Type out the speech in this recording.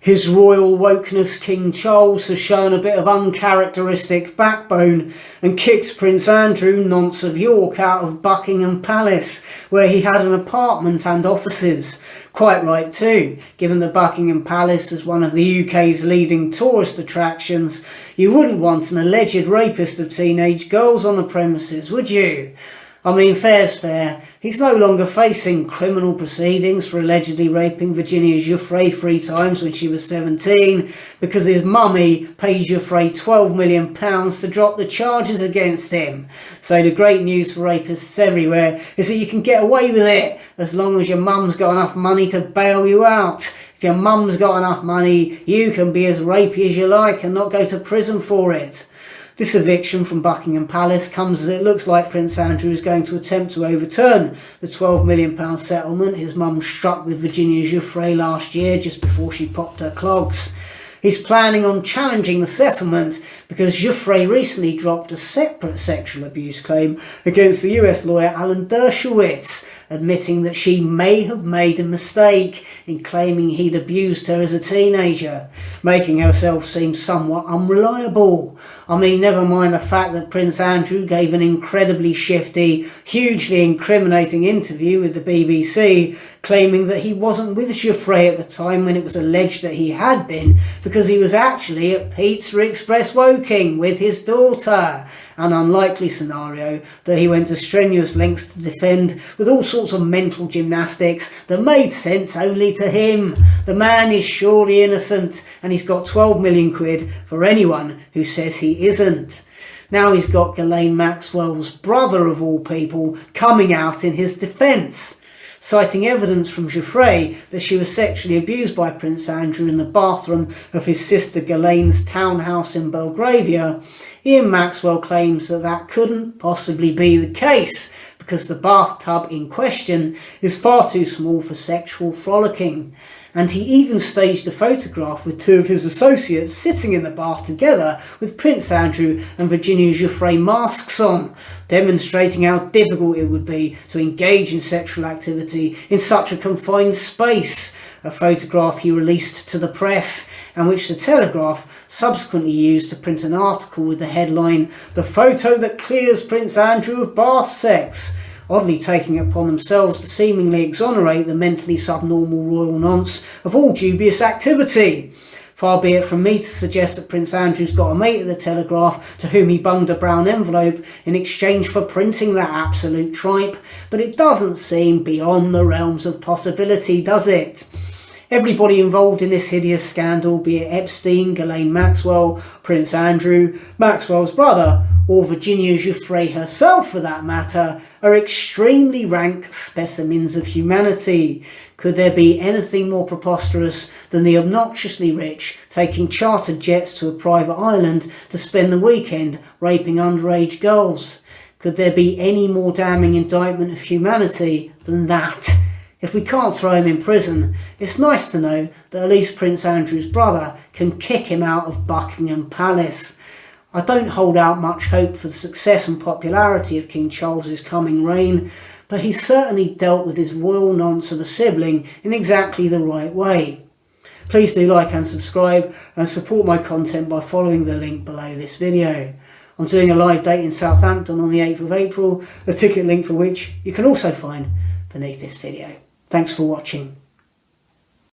His royal wokeness, King Charles, has shown a bit of uncharacteristic backbone and kicked Prince Andrew, nonce of York, out of Buckingham Palace, where he had an apartment and offices. Quite right too, given that Buckingham Palace is one of the UK's leading tourist attractions. You wouldn't want an alleged rapist of teenage girls on the premises, would you? I mean, fair's fair. He's no longer facing criminal proceedings for allegedly raping Virginia Giuffre 3 times when she was 17 because his mummy paid Giuffre £12 million to drop the charges against him. So the great news for rapists everywhere is that you can get away with it as long as your mum's got enough money to bail you out. If your mum's got enough money, you can be as rapey as you like and not go to prison for it. This eviction from Buckingham Palace comes as it looks like Prince Andrew is going to attempt to overturn the £12 million settlement his mum struck with Virginia Giuffre last year just before she popped her clogs. He's planning on challenging the settlement because Giuffre recently dropped a separate sexual abuse claim against the US lawyer Alan Dershowitz, admitting that she may have made a mistake in claiming he'd abused her as a teenager, making herself seem somewhat unreliable. I mean, never mind the fact that Prince Andrew gave an incredibly shifty, hugely incriminating interview with the BBC, claiming that he wasn't with Giuffre at the time when it was alleged that he had been, because he was actually at Pizza Express Woking with his daughter. An unlikely scenario that he went to strenuous lengths to defend with all sorts of mental gymnastics that made sense only to him. The man is surely innocent, and he's got 12 million quid for anyone who says he isn't. Now he's got Ghislaine Maxwell's brother, of all people, coming out in his defence, citing evidence from Giuffre that she was sexually abused by Prince Andrew in the bathroom of his sister Ghislaine's townhouse in Belgravia. Ian Maxwell claims that that couldn't possibly be the case because the bathtub in question is far too small for sexual frolicking. And he even staged a photograph with two of his associates sitting in the bath together with Prince Andrew and Virginia Giuffre masks on, demonstrating how difficult it would be to engage in sexual activity in such a confined space, a photograph he released to the press and which the Telegraph subsequently used to print an article with the headline, "The Photo That Clears Prince Andrew of Bath Sex," oddly taking it upon themselves to seemingly exonerate the mentally subnormal royal nonce of all dubious activity. Far be it from me to suggest that Prince Andrew's got a mate at the Telegraph to whom he bunged a brown envelope in exchange for printing that absolute tripe, but it doesn't seem beyond the realms of possibility, does it? Everybody involved in this hideous scandal, be it Epstein, Ghislaine Maxwell, Prince Andrew, Maxwell's brother, or Virginia Giuffre herself for that matter, are extremely rank specimens of humanity. Could there be anything more preposterous than the obnoxiously rich taking chartered jets to a private island to spend the weekend raping underage girls? Could there be any more damning indictment of humanity than that? If we can't throw him in prison, it's nice to know that at least Prince Andrew's brother can kick him out of Buckingham Palace. I don't hold out much hope for the success and popularity of King Charles's coming reign, but he's certainly dealt with his royal nonce of a sibling in exactly the right way. Please do like and subscribe and support my content by following the link below this video. I'm doing a live date in Southampton on the 8th of April, a ticket link for which you can also find beneath this video. Thanks for watching.